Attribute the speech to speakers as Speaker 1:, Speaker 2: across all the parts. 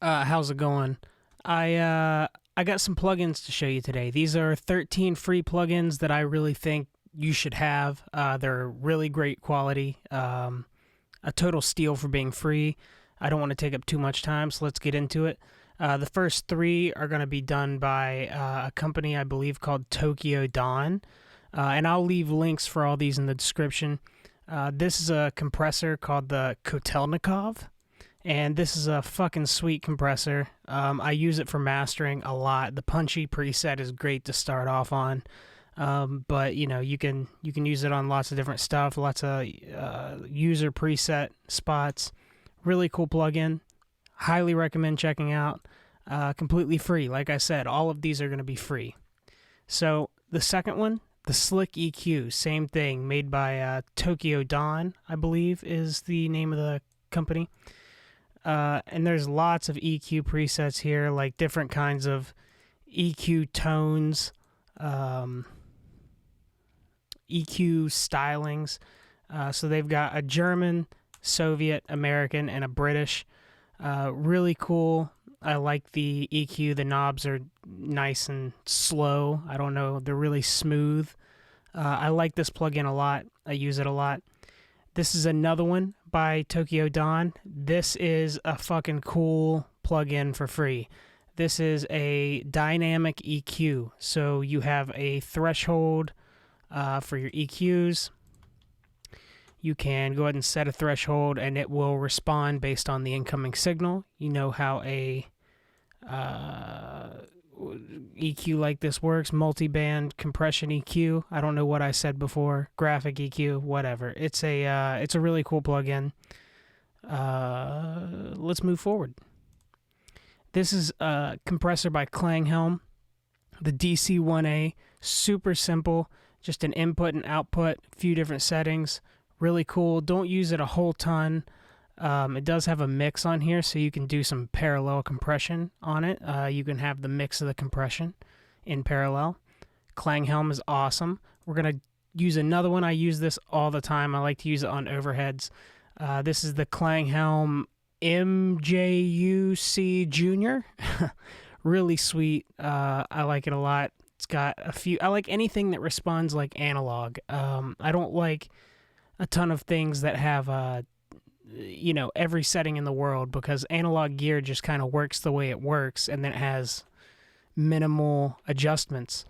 Speaker 1: How's it going? I got some plugins to show you today. These are 13 free plugins that I really think you should have. They're really great quality. A total steal for being free. I don't want to take up too much time, so let's get into it. The first three are going to be done by a company I believe called Tokyo Dawn, and I'll leave links for all these in the description. This is a compressor called the Kotelnikov. And this is a fucking sweet compressor. I use it for mastering a lot. The punchy preset is great to start off on, but you know you can use it on lots of different stuff, lots of user preset spots. Really cool plugin. Highly recommend checking out. Completely free. Like I said, all of these are going to be free. So the second one, the Slick EQ, same thing, made by Tokyo Dawn, I believe is the name of the company. And there's lots of EQ presets here, like different kinds of EQ tones, EQ stylings. So they've got a German, Soviet, American, and a British. Really cool. I like the EQ. The knobs are nice and slow. I don't know. They're really smooth. I like this plugin a lot. I use it a lot. This is another one by Tokyo Dawn. This is a fucking cool plugin for free. This is a dynamic EQ. So you have a threshold for your EQs. You can go ahead and set a threshold and it will respond based on the incoming signal. You know how a EQ like this works, multi-band compression EQ. I don't know what I said before. Graphic EQ, whatever. It's a really cool plugin. Let's move forward. This is a compressor by Klanghelm, the DC1A. Super simple, just an input and output, a few different settings. Really cool. Don't use it a whole ton. It does have a mix on here, so you can do some parallel compression on it. You can have the mix of the compression in parallel. Klanghelm is awesome. We're going to use another one. I use this all the time. I like to use it on overheads. This is the Klanghelm MJUC Junior. Really sweet. I like it a lot. It's got a few... I like anything that responds like analog. I don't like a ton of things that have... every setting in the world, because analog gear just kind of works the way it works, and then it has minimal adjustments.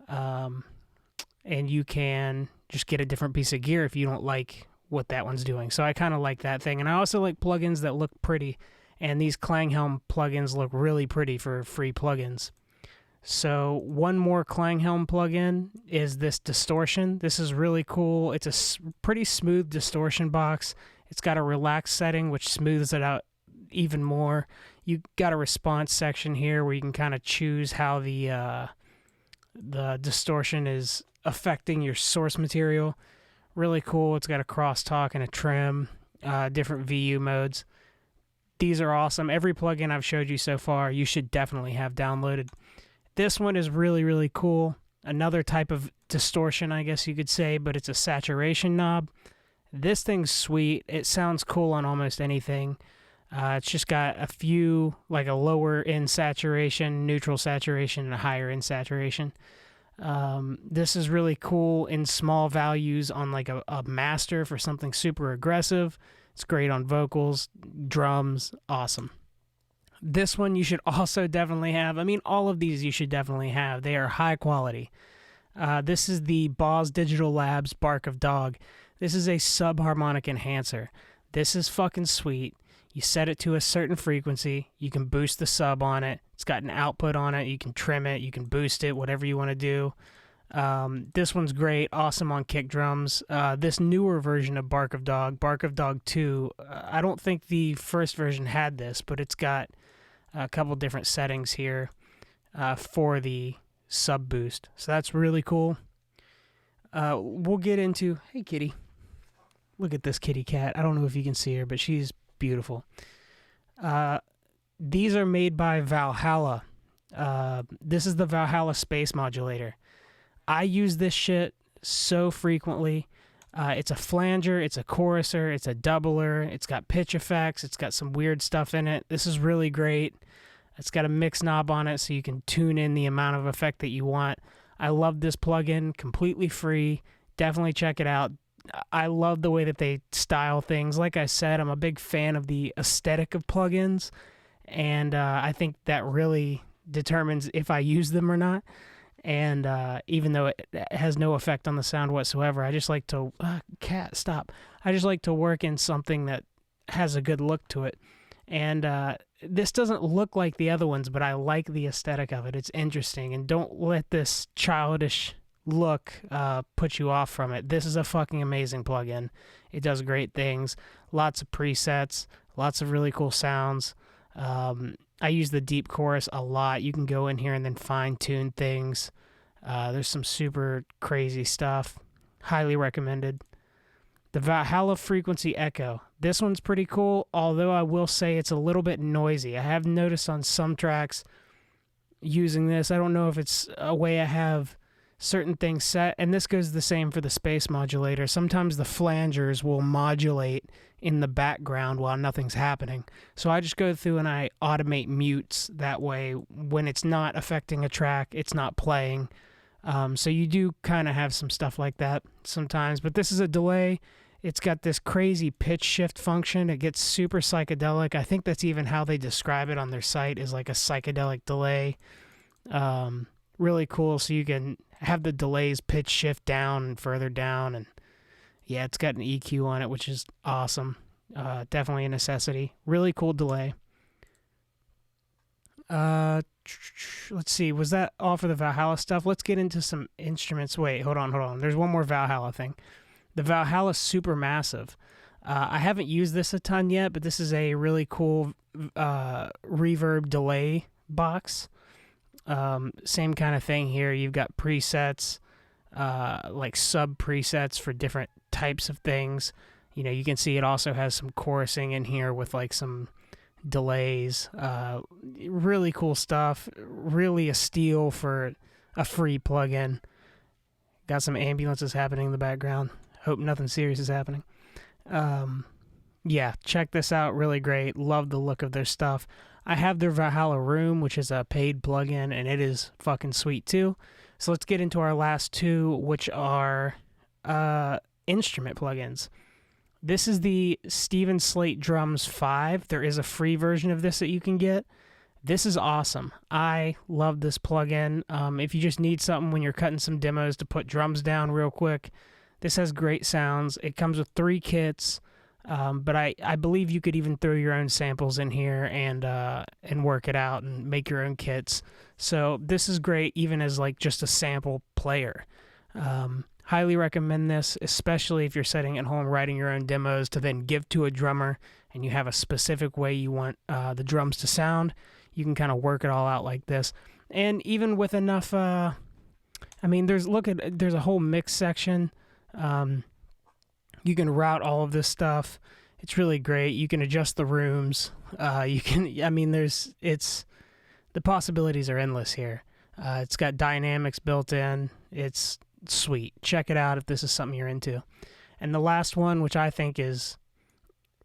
Speaker 1: And you can just get a different piece of gear if you don't like what that one's doing. So I kind of like that thing. And I also like plugins that look pretty, and these Klanghelm plugins look really pretty for free plugins. So one more Klanghelm plugin is this distortion. This is really cool. It's a pretty smooth distortion box. It's got a relaxed setting, which smooths it out even more. You got a response section here where you can kind of choose how the distortion is affecting your source material. Really cool. It's got a crosstalk and a trim, different VU modes. These are awesome. Every plugin I've showed you so far, you should definitely have downloaded. This one is really, really cool. Another type of distortion, I guess you could say, but it's a saturation knob. This thing's sweet. It sounds cool on almost anything. It's just got a few, like a lower end saturation, neutral saturation, and a higher end saturation. This is really cool in small values on like a master for something super aggressive. It's great on vocals, drums, awesome. This one you should also definitely have. I mean, all of these you should definitely have. They are high quality. This is the BOZ Digital Labs Bark of Dog. This is a subharmonic enhancer. This is fucking sweet. You set it to a certain frequency. You can boost the sub on it. It's got an output on it. You can trim it. You can boost it, whatever you want to do. This one's great. Awesome on kick drums. This newer version of Bark of Dog 2, I don't think the first version had this, but it's got a couple different settings here for the sub boost. So that's really cool. We'll get into... Hey, kitty. Look at this kitty cat. I don't know if you can see her, but she's beautiful. These are made by Valhalla. This is the Valhalla Space Modulator. I use this shit so frequently. It's a flanger, it's a choruser, it's a doubler, it's got pitch effects, it's got some weird stuff in it. This is really great. It's got a mix knob on it so you can tune in the amount of effect that you want. I love this plugin, completely free. Definitely check it out. I love the way that they style things. Like I said, I'm a big fan of the aesthetic of plugins, and I think that really determines if I use them or not. And even though it has no effect on the sound whatsoever, I just like to cat stop. I just like to work in something that has a good look to it. And this doesn't look like the other ones, but I like the aesthetic of it. It's interesting, and don't let this childish look put you off from it. This is a fucking amazing plugin. It does great things. Lots of presets, lots of really cool sounds. I use the deep chorus a lot. You can go in here and then fine-tune things. There's some super crazy stuff. Highly recommended. The Valhalla Frequency Echo. This one's pretty cool, although I will say it's a little bit noisy. I have noticed on some tracks using this, I don't know if it's a way I have certain things set, and this goes the same for the space modulator. Sometimes the flangers will modulate in the background while nothing's happening. So I just go through and I automate mutes. That way, when it's not affecting a track, it's not playing. So you do kind of have some stuff like that sometimes. But this is a delay. It's got this crazy pitch shift function. It gets super psychedelic. I think that's even how they describe it on their site, is like a psychedelic delay. Really cool. So you can have the delays pitch shift down and further down, and yeah, it's got an EQ on it, which is awesome. Definitely a necessity. Really cool delay. Let's see. Was that all for the Valhalla stuff? Let's get into some instruments. Wait, hold on. There's one more Valhalla thing. The Valhalla Supermassive. I haven't used this a ton yet, but this is a really cool reverb delay box. Same kind of thing here. You've got presets, like sub presets for different types of things. You know, you can see it also has some chorusing in here with like some delays. Really cool stuff. Really a steal for a free plugin. Got some ambulances happening in the background. Hope nothing serious is happening. Yeah, check this out. Really great. Love the look of their stuff. I have their Valhalla Room, which is a paid plugin, and it is fucking sweet too. So let's get into our last two, which are instrument plugins. This is the Slate Drums 5. There is a free version of this that you can get. This is awesome. I love this plugin. If you just need something when you're cutting some demos to put drums down real quick, this has great sounds. It comes with 3 kits. But I believe you could even throw your own samples in here and work it out and make your own kits. So this is great even as like just a sample player. Highly recommend this, especially if you're sitting at home writing your own demos to then give to a drummer and you have a specific way you want the drums to sound. You can kind of work it all out like this. And even with enough, there's a whole mix section. You can route all of this stuff. It's really great. You can adjust the rooms. The possibilities are endless here. It's got dynamics built in. It's sweet. Check it out if this is something you're into. And the last one, which I think is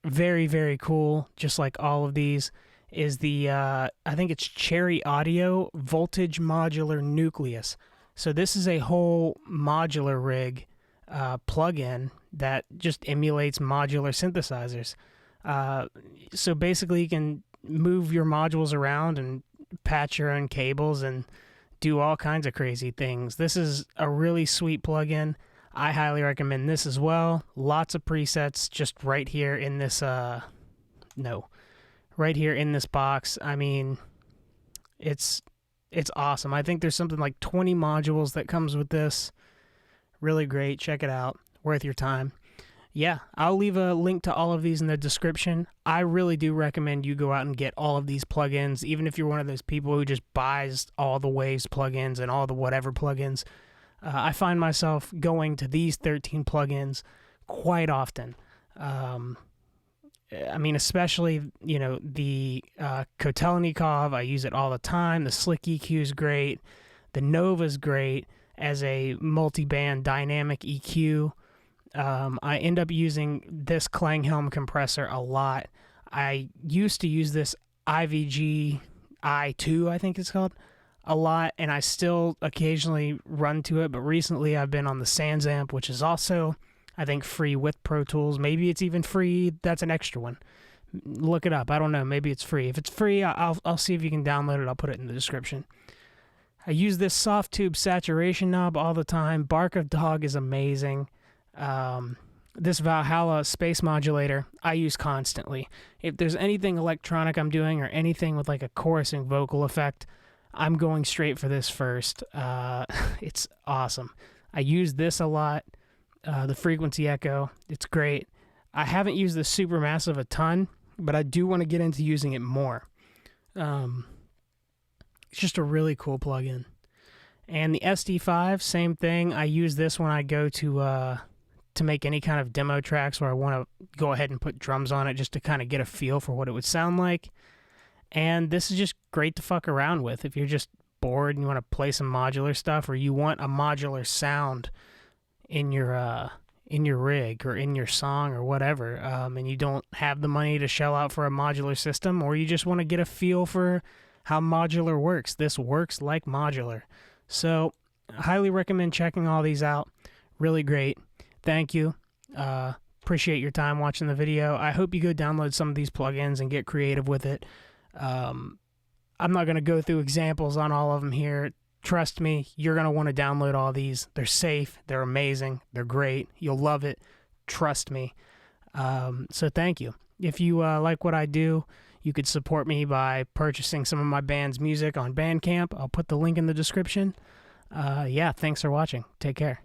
Speaker 1: very, very cool, just like all of these, is the, I think it's Cherry Audio Voltage Modular Nucleus. So this is a whole modular rig plugin that just emulates modular synthesizers. So basically you can move your modules around and patch your own cables and do all kinds of crazy things. This is a really sweet plugin. I highly recommend this as well. Lots of presets just right here in this right here in this box. I mean, it's awesome. I think there's something like 20 modules that comes with this. Really great. Check it out. Worth your time. Yeah, I'll leave a link to all of these in the description. I really do recommend you go out and get all of these plugins, even if you're one of those people who just buys all the Waves plugins and all the whatever plugins. I find myself going to these 13 plugins quite often. Especially, the Kotelnikov, I use it all the time. The Slick EQ is great. The Nova's great as a multi-band dynamic EQ. I end up using this Klanghelm compressor a lot. I used to use this IVG I2, I think it's called, a lot, and I still occasionally run to it, but recently I've been on the Sans amp, which is also, I think, free with Pro Tools. Maybe it's even free. That's an extra one. Look it up. I don't know. Maybe it's free. If it's free, I'll see if you can download it. I'll put it in the description. I use this soft tube saturation knob all the time. Bark of Dog is amazing. This Valhalla space modulator I use constantly. If there's anything electronic I'm doing or anything with like a chorusing vocal effect, I'm going straight for this first. It's awesome. I use this a lot. The frequency echo, it's great. I haven't used the Supermassive a ton, but I do want to get into using it more. It's just a really cool plugin. And the SD5, same thing. I use this when I go to make any kind of demo tracks where I want to go ahead and put drums on it just to kind of get a feel for what it would sound like. And this is just great to fuck around with if you're just bored and you want to play some modular stuff, or you want a modular sound in your rig or in your song or whatever, and you don't have the money to shell out for a modular system, or you just want to get a feel for how modular works. This works like modular. So I highly recommend checking all these out. Really great. Thank you. Appreciate your time watching the video. I hope you go download some of these plugins and get creative with it. I'm not going to go through examples on all of them here. Trust me, you're going to want to download all these. They're safe. They're amazing. They're great. You'll love it. Trust me. So thank you. If you like what I do, you could support me by purchasing some of my band's music on Bandcamp. I'll put the link in the description. Yeah, thanks for watching. Take care.